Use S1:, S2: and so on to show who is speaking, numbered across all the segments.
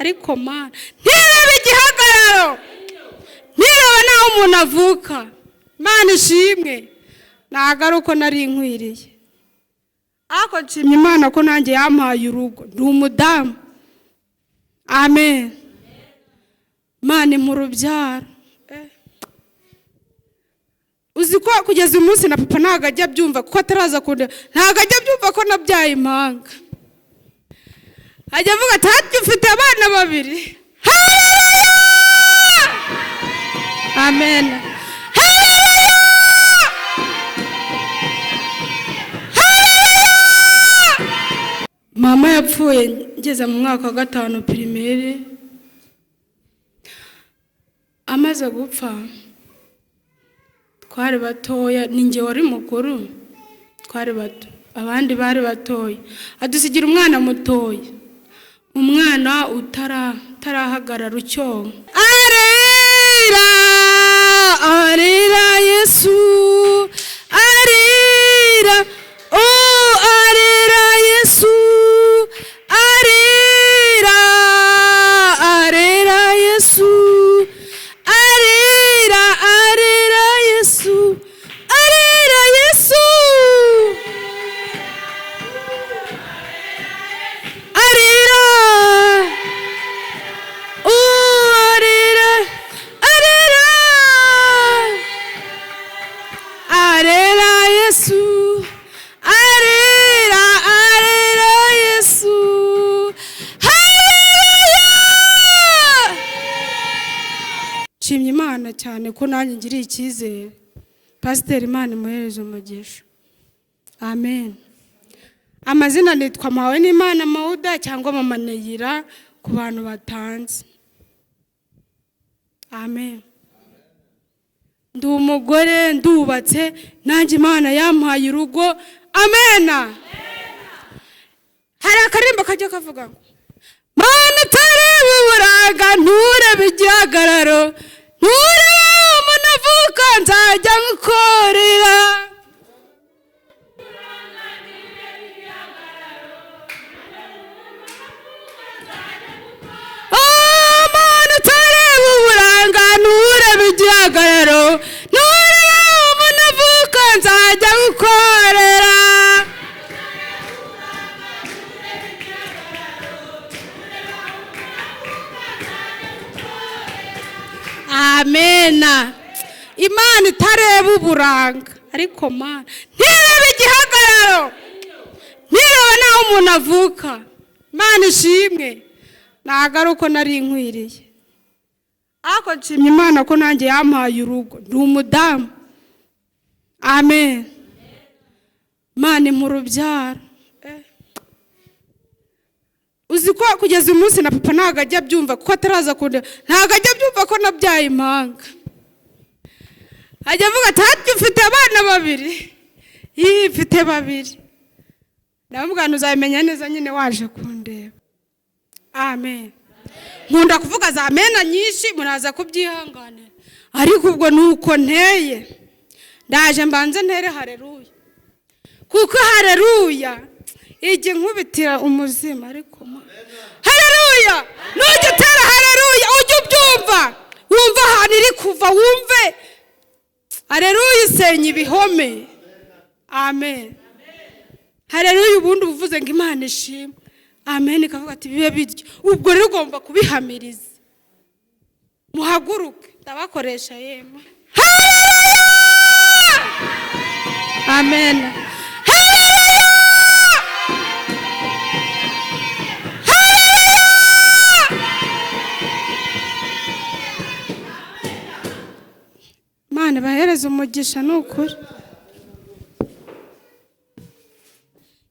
S1: ariko mana ntirebe igihagararo, ntirebe naho umuntu avuka. Mana ishimwe, ntabwo ari uko nari nkwiriye, ariko nshimye Imana ko nanjye yampaye urugo, ndi umudamu. Amen. Mana impa urubyaro. Uzi ko kugeza umunsi na papa ntabwo ajya abyumva, kuko ataraza kundeba, ntabwo ajya abyumva ko nabyaye impanga. Ajya avuga ati hati ufite abana babiri. Haleluya! Amen. Haleluya! Haleluya! Mama yapfuye ngeze mu mwaka wa 5 primaire. Amaze gupfa twari batoya, ninjye wari mukuru, twari bato, abandi bari batoya. Adusigira umwana mutoya, umwana utarahagarara ucyonka. Arira, arira Yesu, arira, oh arira Yesu, arira, arira Yesu, arira, arira Yesu, arira Yesu, arira, oh arira, arira, arira Yesu, arira, arira Yesu. Haleluya! Nshimye Imana cyane ko nanjye ngiriye icyizere. Pasiteri Imana imuhereze umugisha. Amen. Amazina nitwa Mpawe n'Imana Mauda cyangwa Mama Neyira ku bantu batanze. Amen. Ndi umugore, ndubatse, nanjye Imana yampaye urugo. Amen. Hari akarimbo kajya kavuga ngo Mana utareba uburanga, nturebe igihagararo, nturebe umuntu avuka, nzajya ngukorera. Oh Mana utareba uburanga, nturebe igihagararo, nturebe umuntu avuka, nzajya ngukorera. Amen. Imana itareba uburanga, ariko Mana ntirebe igihagararo, ntirebe naho umuntu avuka. Mana ishimwe, ntabwo ari uko nari nkwiriye, ariko nshimye Imana ko nanjye yampaye urugo, ndi umudamu. Amen. Mana impa urubyaro. Uzi ko kugeza umunsi na papa ntabwo ajya abyumva, kuko ataraza kundeba, ntabwo ajya abyumva ko nabyaye impanga. Ajya avuga ati hati ufite abana babiri. Mfite babiri. Ndamubwira uzabimenya neza nyine waje kundeba. Amen. Nkunda kuvuga za amena nyinshi, muraza kubyihanganira, ariko ubwo nuko nteye. Ndaje mbanze ntere haleluya, kuko haleluya ijye nkubitira umuzima. Ariko haleluya, nujya utera haleluya ujye ubyumva, wumva ahantu iri kuva, wumve haleluya isenya ibihome. Amen. Haleluya ubundi uvuze ngo Imana ishimwe. Amen. Ikavuga ati bibe bityo, ubwo rero ugomba kubihamiriza. Muhaguruke ndabakoresha yemwe. Haleluya! Amen. Haleluya! Mana bahereza umugisha n'ukuri.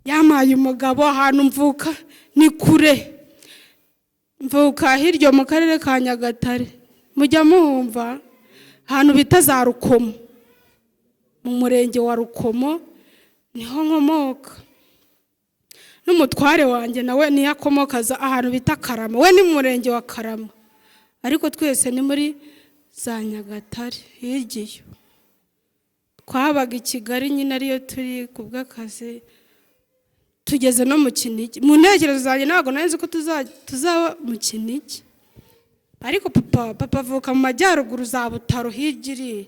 S1: Yamaye umugabo ahantu mvuka ni kure. Mvuka hiryo mu karere ka Nyagatare. Mujya muhumva ahantu bita za Rukomo, mu murenge wa Rukomo niho nkomoka. N'umutware wanjye nawe niyo akomokaza ahantu bita Karama, we ni mu murenge wa Karama, ariko twese ni muri za Nyagatare hiryo. Twabaga i Kigali nyine ariyo turi kubw'akazi, tugeze no mu Kinigi. Mu ntekerezo zanjye ntabwo nari nzi ko tuzaba mu Kinigi, ariko papa avuka mu majyaruguru za Butaro hirya iriya.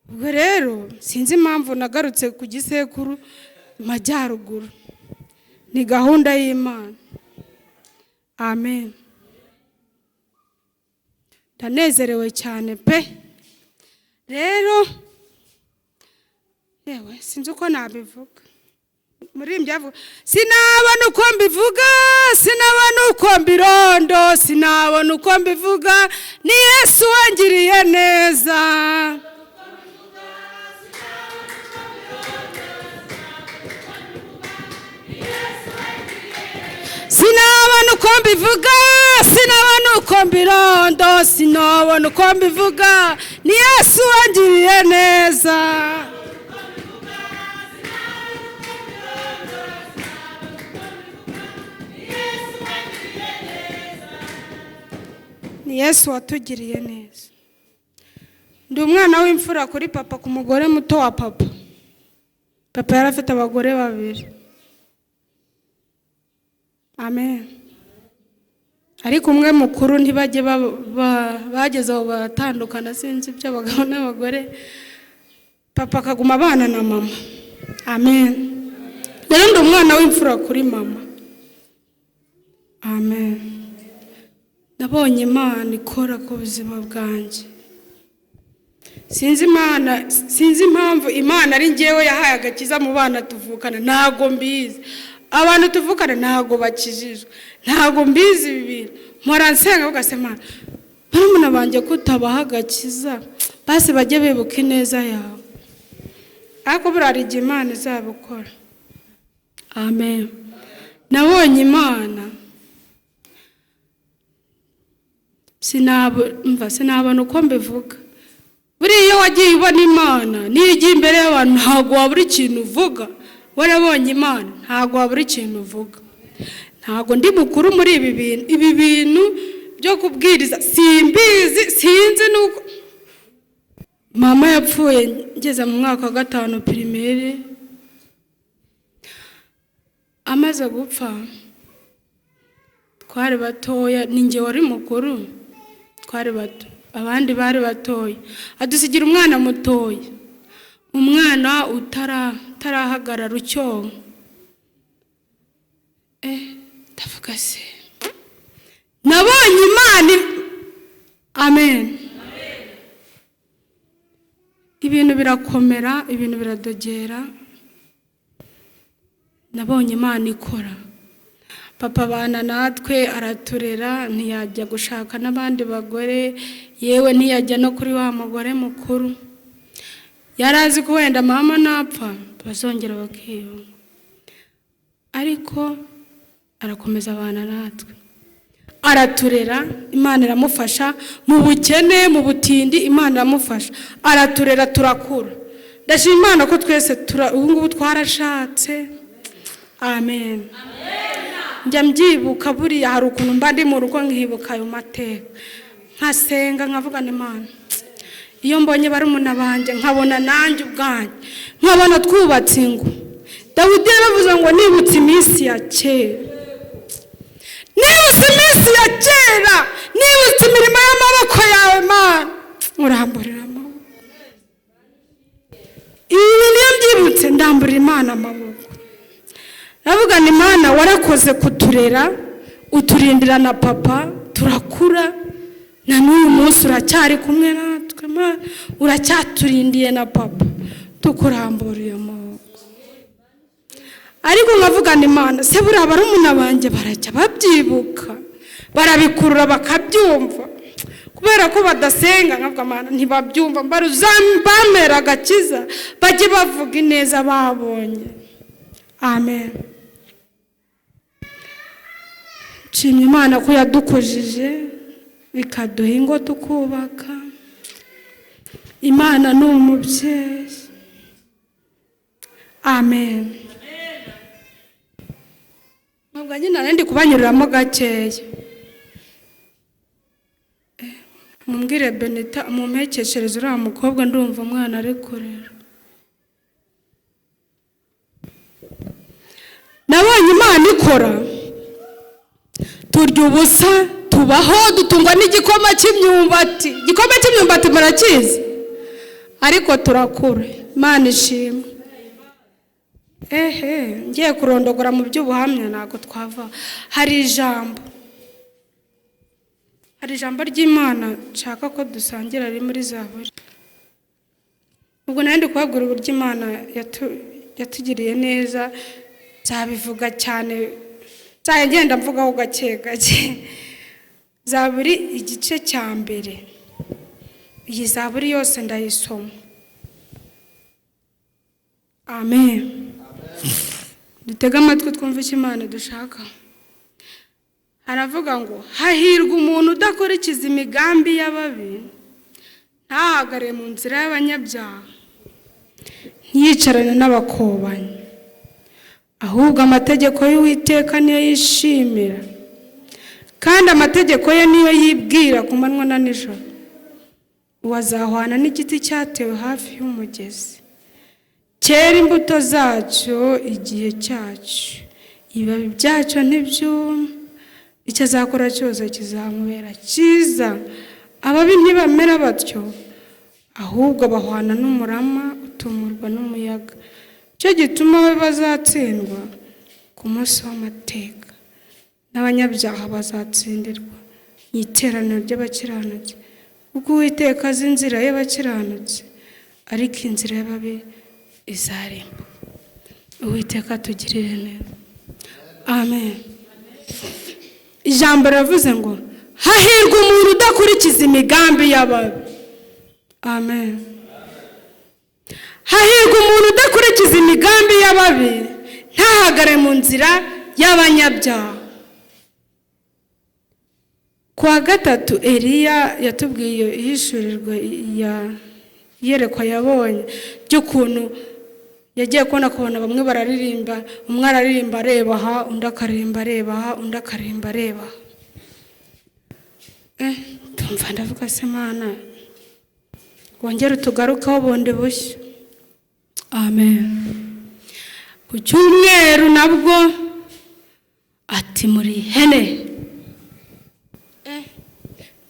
S1: Ubwo rero sinzi impamvu nagarutse ku gisekuru majyaruguru, ni gahunda y'Imana. Amen. Ndanezerewe cyane pe. Rero yewe sinzi uko nabivuga. Murimbyi avuga sinabona uko mbivuga, sinabona uko mbirondo, sinabona uko mbivuga, ni Yesu wangiriye neza. Sinabona uko mbivuga, sinabona uko mbirondo, sinabona uko mbivuga, ni Yesu wangiriye neza. Ni Yesu watugiriye neza. Ndi umwana w'imfura kuri papa, ku mugore muto wa papa. Papa yari afite abagore 2. Amen. Ariko umwe mukuru ntibajye bageze aho batandukana, sinzi ibyo abagabo n'abagore. Papa akaguma abana na mama. Amen. Rero ndi umwana w'imfura kuri mama. Amen. Nabonye Imana ikora ku buzima bwanjye. Sinzi impamvu Imana ari njyewe yahaye agakiza mu bana tuvukana, ntago mbizi. Abantu tuvukana ntago bakijijwe, ntago mbizi ibi bintu. Mpora nsenga ugasema barumuna banjye kutabaha agakiza, basi bajye bibuka ineza yawe. Ariko burari igihe Imana izabikora. Amen. Nabonye Imana. Sinabona uko mbivuga. Buriya wagiye ubona Imana, niyo igiye imbere y'abantu ntago wabura ikintu uvuga. Warabonye Imana ntago wabura ikintu uvuga. Ntago ndi mukuru muri ibi bintu byo kubwiriza, simbizi, sinzi nuko. Mama yapfuye ngeze mu mwaka wa 5 primaire. Amaze gupfa twari batoya, ninjye wari mukuru. Twari bato, abandi bari batoya. Adusigira umwana mutoya, umwana utarahagarara ucyonka. Ndavuga se nabonye Imana. Amen. Ibintu birakomera, ibintu biradogera. Nabonye Imana ikora. Papa bana natwe araturera, ntiyajya gushaka n'abandi bagore, yewe ntiyajya no kuri wa mugore mukuru. Yarazi ko wenda mama napfa bazongera bakiyunga, ariko arakomeza abana natwe, araturera. Imana iramufasha mu bukene, mu butindi, Imana iramufasha, araturera, turakura. Ndashima Imana ko twese ubu ngubu twarashatse. Amen. Njya mbyibuka buriya hari ukuntu mba ndi mu rugo nkibuka ayo mateka, nkasenga nkavuga n'Imana, iyo mbonye barumuna banjye nkabona nanjye ubwanjye, nkabona twubatse ingo. Dawidi yaravuze ngo nibutse iminsi ya kera, nibutse iminsi ya kera, nibutse imirimo y'amaboko yawe Mana, uramburira amaboko. Ibi niyo mbyibutse, ndamburira Imana amaboko. Navuga ni Imana warakoze kuturera, uturindira na papa, turakura. Na n'uyu munsi uracyari kumwe natwe Mana, uracyaturindiye na papa, tukuramburiye amaboko. Ariko nkavuga ni Imana, se buriya barumuna banjye barajya babyibuka, barabikurura bakabyumva, kubera ko badasenga. Nkavuga Mana ntibabyumva, bamera agakiza, bajye bavuga ineza babonye. Amen. Nshimye Imana ko yadukujije bikaduha ingo tukubaka. Imana ni umubyeyi. Amen. Ntabwo nyine ndi kubanyuriramo gakeya. Mumbwire Benita mumpekeshereze uriya mukobwa, ndumva umwana ari kurera. nabonye Imana ikora, turya ubusa, tubaho, dutungwa n'igikoma cy'imyumbati. Igikoma cy'imyumbati murakizi? Ariko turakura. Imana ishimwe. Ngiye kurondogora mu by'ubuhamya ntabwo twava. Hari ijambo ry'Imana nshaka ko dusangira riri muri Zaburi. Ubwo nari ndi kubabwira uburyo Imana yatugiriye neza, nzabivuga cyane, nzagenda mvugaho gake gake. Zaburi igice cya mbere. Iyi Zaburi yose ndayisoma. Amen. Dutega amatwi twumve icyo Imana dushaka. Haravuga ngo, hahirwa umuntu udakurikiza imigambi y'ababi, ntahagare mu nzira y'abanyabyaha, ntiyicarane n'abakobanyi, ahubwo amategeko y'Uwiteka niyo yishimira, kandi amategeko ye niyo yibwira ku manywa na nijoro. Uwo azahwana n'igiti cyatewe hafi y'umugezi, cyera imbuto zacyo igihe cyacyo, ibibabi byacyo ntibyuma, icyo azakora cyose kizamubera cyiza. Ababi ntibamera batyo, ahubwo bahwana n'umurama utumurwa n'umuyaga. Cyo gituma we bazatsindwa ku munsi w'amateka, n'abanyabyaha bazatsindirwa mu iteraniro ry'abakiranutsi. Ubwo Uwiteka azi inzira y'abakiranutsi, ariko inzira y'ababi izarimbuka. Uwiteka atugirire neza. Amen. Ijambo riravuze ngo, hahirwa umuntu udakurikiza imigambi y'ababi. Amen. Hahirwa umuntu udakurikiza imigambi y'ababi, ntahagare mu nzira y'abanyabyaha. Kuwa gatatu Eliya yatubwiye ihishurirwa yerekwa yabonye ry'ukuntu yagiye kubona bamwe bararirimba, umwe araririmba areba aha, undi akaririmba areba aha, undi akaririmba areba aha. Tumva ndavuga se Mana, wongere utugarukaho bundi bushya. Amen. Ku cyumweru nabwo ati muri hene.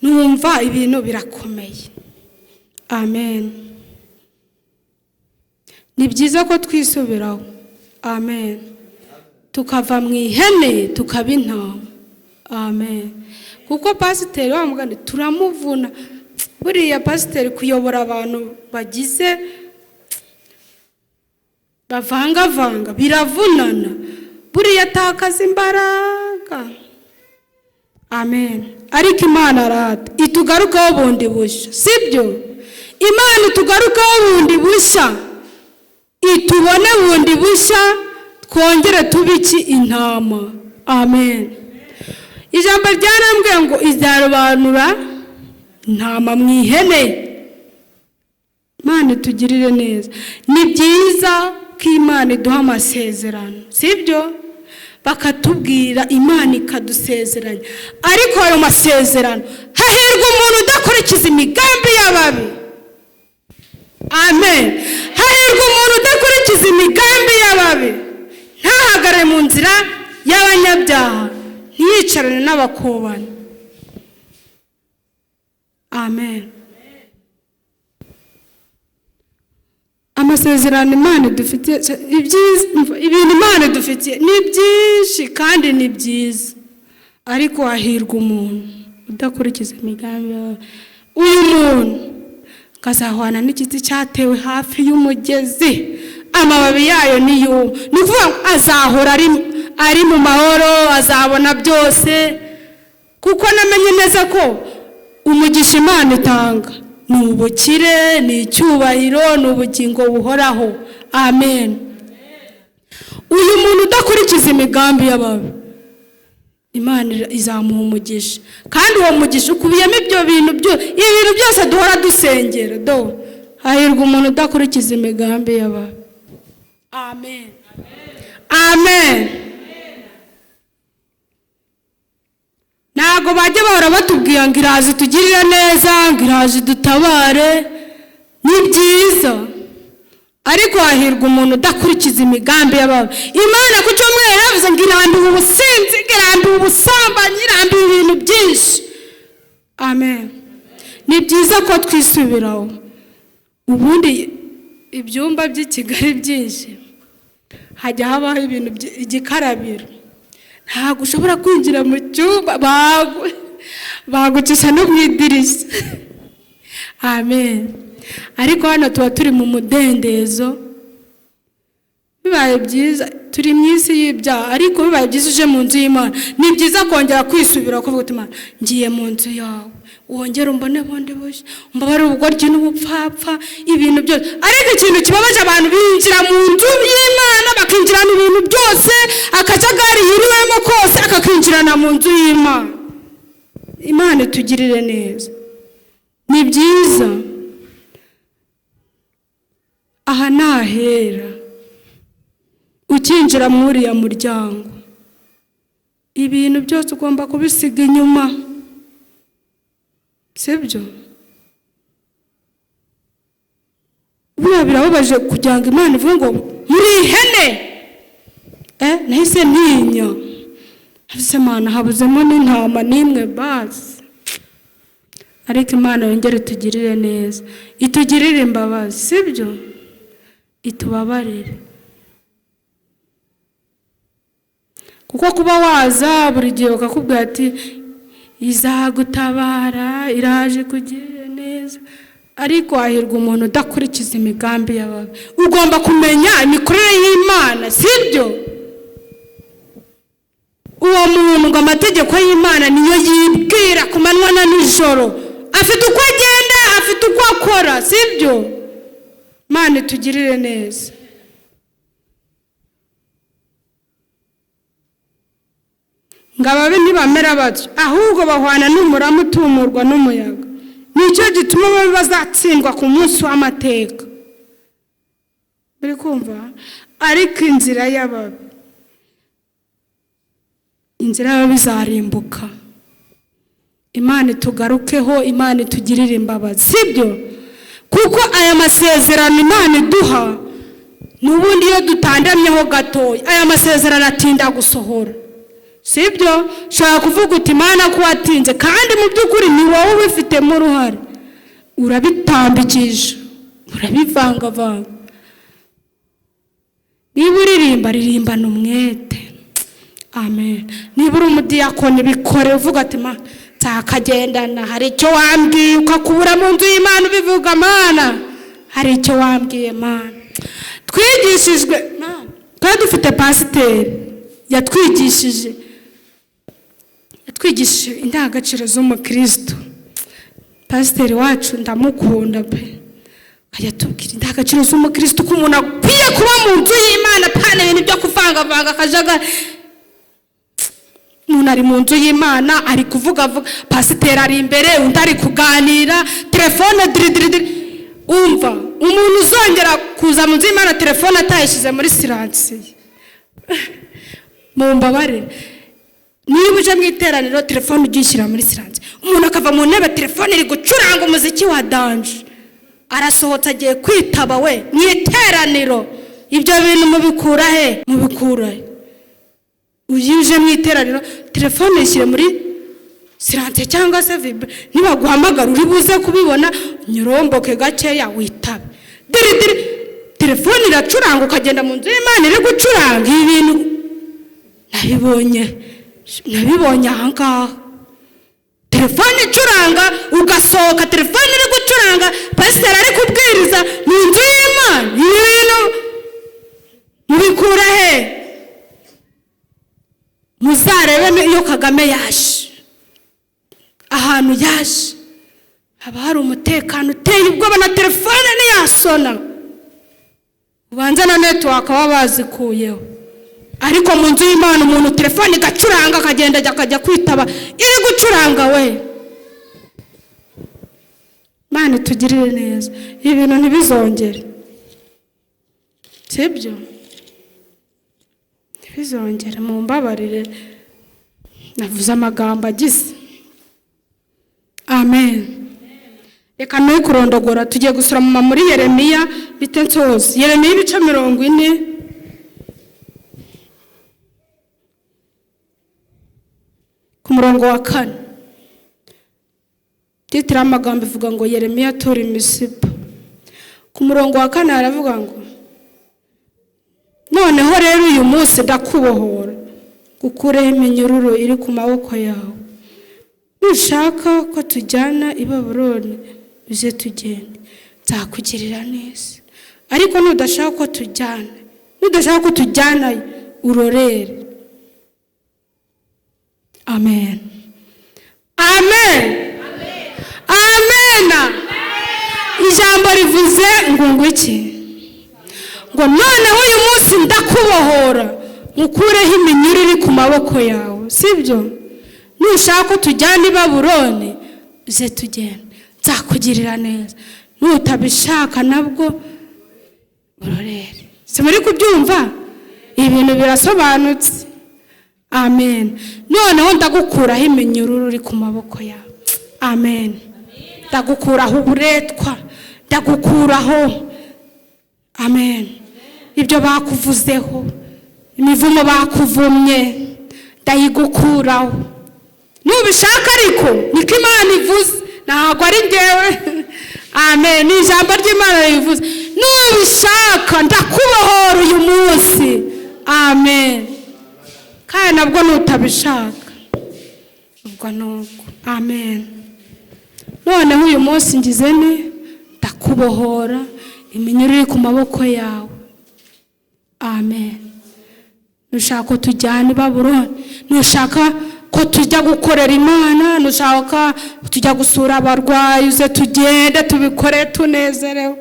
S1: Numva ibintu birakomeye. Amen. Ni byiza ko twisubiraho. Amen. Tukava mu ihene tukaba intama. Amen. Kuko pasiteri wa mugani turamuvuna. Buriya pasiteri kuyobora abantu bagize bavanga biravunana. Buriya atakaza imbaraga. Amen. Ariko Imana arata itugarukaho bundi bushya, sibyo? Imana itugarukaho bundi bushya, itubone bundi bushya, twongere tubiki intama. Amen. Ijambo ryarambwiye ngo izarobanura intama mu ihene. Imana itugirire neza. Ni byiza ko Imana iduha amasezerano, sibyo? Bakatubwira, Imana ikadusezeranya. Ariko ayo masezerano, hahirwa umuntu udakurikiza imigambi y'ababi. Amen. Hahirwa umuntu udakurikiza imigambi y'ababi, ntahagare mu nzira y'abanyabyaha, ntiyicarane n'abakobanyi. Amen. Amasezerano Imana dufitiye, ibintu Imana dufitiye ni byinshi kandi ni byiza. Ariko hahirwa umuntu udakurikiza imigambi y'ababi. Uyu muntu kazahwana n'igiti cyatewe hafi y'umugezi, amababi yayo niyuma. Ni ukuvuga ngo azahora ari mu mahoro, azabona byose, kuko namenye neza ko umugisha Imana itanga ni ubukire, ni icyubahiro, ni ubugingo buhoraho. Amen. Uyu muntu udakurikiza imigambi y'ababi, Imana izamuha umugisha, kandi uwo mugisha ukubiyemo ibyo bintu byose duhora dusengera. Hahirwa umuntu udakurikiza imigambi y'ababi. Amen. Amen. Ntago bajya bahora batubwira ngo iraje tugirire neza, ngo iraje dutabare. Ni byiza, ariko hahirwa umuntu udakurikiza imigambi y'ababi. Imana ku cyumweru yaravuze ngo irambiwe ubusinzi, irambiwe ubusambanyi, irambiwe ibintu byinshi. Amen. Ni byiza ko twisubiraho. Ubundi ibyumba by'i Kigali byinshi hajya habaho ibintu igikarabiro. Ntabwo ushobora kwinjira mu cyumba bagucisha no mu idirishya. Amen. Ariko hano tuba turi mu mudendezo. Bibaye byiza turi mu isi y'ibyaha, ariko bibaye byiza uje mu nzu y'Imana. Ni byiza kongera kwisubira kuvuga uti Imana ngiye mu nzu yawe, wongera umbone bundi bushya, umbabare ubugoryi n'ubupfapfa, ibintu byose. Ariko ikintu kibabaje abantu binjira mu nzu y'Imana bakinjirana ibintu byose, akajagari yiriwemo kose akakinjirana mu nzu y'Imana. Imana itugirire neza. Ni byiza. Aha nahera ukinjira muri ya muryango, ibintu byose ugomba kubisiga inyuma, sibyo? Buriya birababaje kugira ngo Imana ivuge ngo muri ihene. Nahise ntinya, habise Imana habuzemo n'intama n'imwe basi. Ariko Imana yongere itugirire neza, itugirire imbabazi, sibyo? Itubabarire. Kuko kuba waza buri gihe bakakubwira ati izagutabara, iraje kugirira neza, ariko hahirwa umuntu udakurikiza imigambi y'ababi. Ugomba kumenya imikorere y'Imana, sibyo? Uwo muntu ngo amategeko y'Imana niyo yibwira ku manywa na nijoro. Afite uko agenda, afite uko akora, sibyo? Imana itugirire neza. Ngababe ntibamera batyo, ahubwo bahwana n'umurama utumurwa n'umuyaga. Nicyo gituma bazatsindwa ku munsi w'amateka. Biri kumva? Ariko inzira y'ababi, inzira y'ababi izarimbuka. Imana itugarukeho, Imana itugirire imbabazi, sibyo? Kuko aya masezerano Imana iduha n'ubundi iyo dutandamyeho gatoya, aya masezerano atinda gusohora, sibyo? Shaka kuvuga uti Imana ko watinze, kandi mu by'ukuri ni wowe ubifitemo uruhare. Urabitambikisha, urabivangavanga. Niba uririmba, ririmbana umwete. Amen. Niba uri umudiyakoni, bikore uvuga ati Mana nzakagendana, hari icyo wambwiye, ukakubura mu nzu y'Imana ubivuga Mana hari icyo wambwiye Mana. Twigishijwe kandi dufite pasiteri yatwigishije indangagaciro z'umukristo. Pasiteri wacu ndamukunda pe, ajya tubwira indangagaciro z'umukristo, ko umuntu akwiye kuba mu nzu y'Imana, pana ibintu byo kuvangavanga akajagari. Umuntu ari mu nzu y'Imana ari kuvuga, pasiteri ari imbere, undi ari kuganira, telefone diri. Umva, umuntu uzongera kuza mu nzu y'Imana telefone atayishyize muri siransi, mumbabarire. Niba uje mu iteraniro telefone ugishyira muri siransi, umuntu akava mu ntebe telefone iri gucuranga umuziki wa danje, arasohotse agiye kwitaba we mu iteraniro. Ibyo bintu mubikura he? Mubikura he? Uje mu iteraniro telefone ishyire muri siransi cyangwa se vibre, niba guhamagara uri buze kubibona, nyiromboke gakeya witabe. Diri telefone iracuranga, ukagenda mu nzu y'Imana iri gucuranga. Ibintu nabibonye ahangaha, telefone icuranga, ugasohoka telefone iri gucuranga, pasiteri ari kubwiriza mu nzu y'Imana. Ibintu mubikura he? Muzarebe iyo Kagame yaje, ahantu yaje haba hari umutekano uteye ubwoba, na telefone ntiyasona, ubanza na network baba bazikuyeho. Ariko mu nzu y'Imana umuntu telefone igacuranga, akagenda akajya kwitaba iri gucuranga we. Imana itugirire neza, ibintu ntibizongere, sibyo? Ntibizongere, mumbabarire navuze amagambo agize. Amen. reka no kurondogora tugiye gusura mama muri Yeremiya bite nsozi. Yeremiya ibice 40 ku murongo wa 4. Titira amagambo ivuga ngo Yeremiya atura imisipa. Ku murongo wa 4 haravuga ngo noneho rero uyu munsi ndakubohora gukureho iminyururu iri ku maboko yawe. Nushaka ko tujyana i Babuloni uze tugende, nzakugirira neza. Ariko nudashaka ko tujyana urorere. Amen. Amen. Amen. Ijambo rivuze ngo iki? Ngo noneho uyu munsi ndakubohora mukureho iminyururu iri ku maboko yawe. Sibyo? Nushaka ko tujyana i Babuloni uze tugende, nzakugirira neza. Nutabishaka nabwo urorere. Se muri kubyumva? Ibintu birasobanutse. Amen. Noneho ndagukuraho iminyururu iri ku maboko yawe. Amen. Ndagukuraho uburetwa, ndagukuraho. Amen. Ibyo bakuvuzeho, imivumo bakuvumye, ndayigukuraho. Nubishaka ariko niko Imana ivuze, ntabwo ari njyewe. Amen. Ni ijambo ry'Imana rivuze. Nubishaka ndakubohora uyu munsi. Amen. Kandi nabwo nutabishaka ubwo nuko. Amen. Noneho uyu munsi ngize ndakubohora iminyururu iri ku maboko yawe. Amen. Nushaka ko tujyana i Babuloni, nushaka ko tujya gukorera Imana, nushaka tujya gusura abarwayi uze tugende tubikore tunezerewe.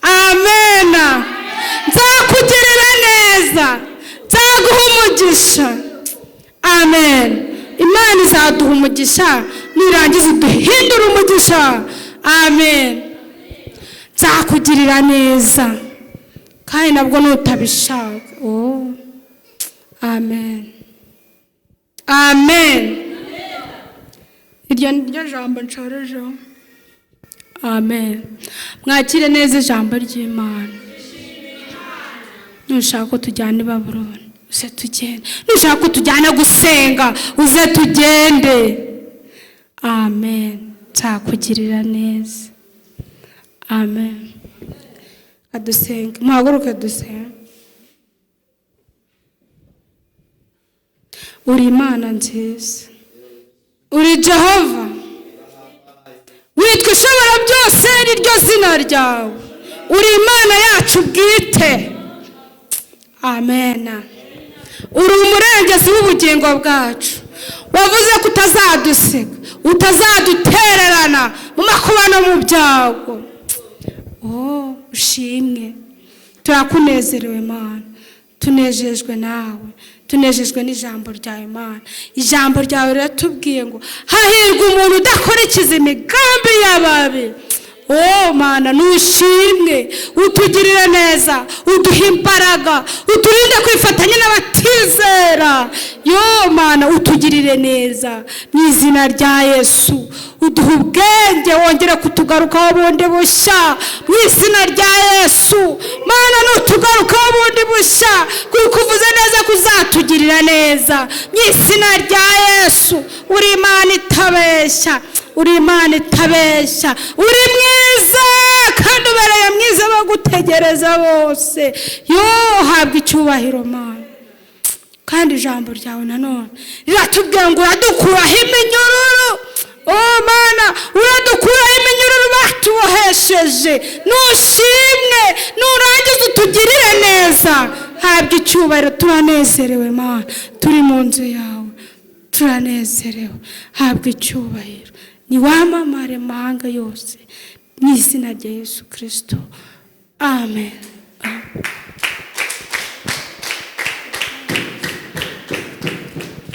S1: Amen. Nzakugirira neza, nzaguha umugisha. Amen. Imana izaduha umugisha, nirangiza uduhindura umugisha. Amen. Nzakugirira neza kandi nabwo nutabishaka. Oh. Amen. Amen. Iryo niryo jambo nshorejeho. Amen. Mwakire neza ijambo ry'Imana. Nushaka ko tujyana i Babuloni uze tugende, nushaka ko tujyana gusenga uze tugende. Amen. Nzakugirira neza. Amen. Adusenge. Muhaguruke dusenge. Uri Imana nziza, uri Jehova, witwa ishobora byose niryo zina ryawe. Uri Imana yacu bwite. Amen. Uri umurengezi w'ubugingo bwacu. Wavuze ko utazadusiga, utazadutererana mu makuba no mu byago. Oh, ushimwe. Turakunezerewe Mana, tunejejwe nawe, tunejejwe n'ijambo ryawe Mana. Ijambo ryawe riratubwiye ngo hahirwa umuntu udakurikiza imigambi y'ababi. Oh Mana, nushimwe, utugirire neza, uduhe imbaraga, uturinde kwifatanya n'abatizera. Yo Mana, utugirire neza mu izina rya Yesu. Uduhe ubwenge, wongere kutugarukaho bundi bushya mu izina rya Yesu. Mana, nutugarukaho bundi bushya kuko uvuze neza kuzatugirira neza mu izina rya Yesu. Uri Imana itabeshya, uri Imana itabeshya, uri mwiza kandi ubereye mwiza bagutegereza bose. Yo, habwa icyubahiro Mana. Kandi ijambo ryawe nanone riratubwira ngo uradukuraho iminyururu. Oh Mana, uradukuraho iminyururu batubohesheje. Nushimwe, nurangiza utugirire neza. Habwa icyubahiro. Turanezerewe Mana, turi mu nzu yawe, turanezerewe. Habwa icyubahiro. Ni wamamare mahanga yose mu izina rya Yesu Kristo. Amen. Amen.